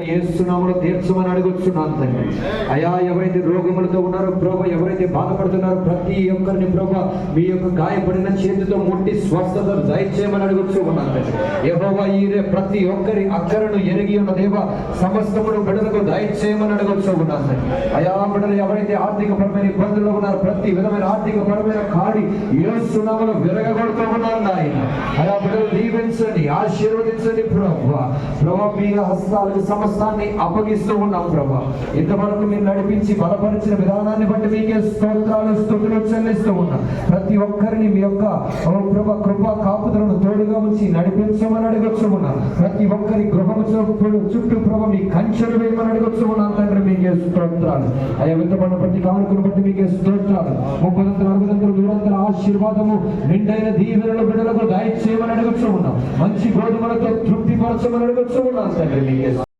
యేసునామములో తీర్చమని అడుగుచున్నాను తండ్రి. అయా, ఎవరైతే రోగములతో ఉన్నారో ప్రభు, ఎవరైతే బాధపడుతున్నారో ప్రతి ఒక్కరిని ప్రభు మీ యొక్క గాయపడిన చేతితో ముట్టి స్వస్థత దయచేయమని అడుగుచూ ఉన్నాను తండ్రి. యెహోవా ఈరే ప్రతి ఒక్కరి అక్కరను ఎరిగి ఉన్న దేవ సమస్తమును బిడ్డలకు దయచేయమని అడుగుచూ ఉన్నాను తండ్రి. అయా బిడ్డలు ఎవరైతే ఆర్థిక పరమైన ఇబ్బందుల్లో ఉన్నారో ప్రతి విధమైన ఆర్థిక పరమైన కాడి యేసునామములో విరగగొడుతూ ఉన్నారు నాయన. అయా బిడ్డలు దీవించండి, ఆశీర్వదించండి ప్రభువా. మీ హస్తాలకు సమస్తాన్ని అప్పగిస్తూ ఉన్నాం ప్రభా. ఇంతవరకు మీరు నడిపించి బలపరిచిన విధానాన్ని బట్టి మీకే స్తోత్రాలు స్తుతులు చెల్లిస్తూ ఉన్నాం. ప్రతి ఒక్కరిని మీ యొక్క ప్రభా కృపా కాపుదలను తోడుగా ఉంచి నడిపించమని అడగొచ్చు ఉన్నాం. ప్రతి ఒక్కరి గృహము చుట్టూ ప్రభా మీ కంచెలు వేయమని అడగొచ్చు ఉన్నాం తండ్రి. మీకే స్తోత్రాలు. అయ్యా, విత్తబడిన ప్రతి కానుకను బట్టి మీకే స్తోత్రాలు. 30 100 ఆశీర్వాదము నిండైన దీవెనలు బిడ్డలకు దయచేయమని అడగొచ్చు ఉన్నాం. మంచి గోధుమలతో తృప్తిపరచమని అడగొచ్చు ఉన్నాం తండ్రి. మీకే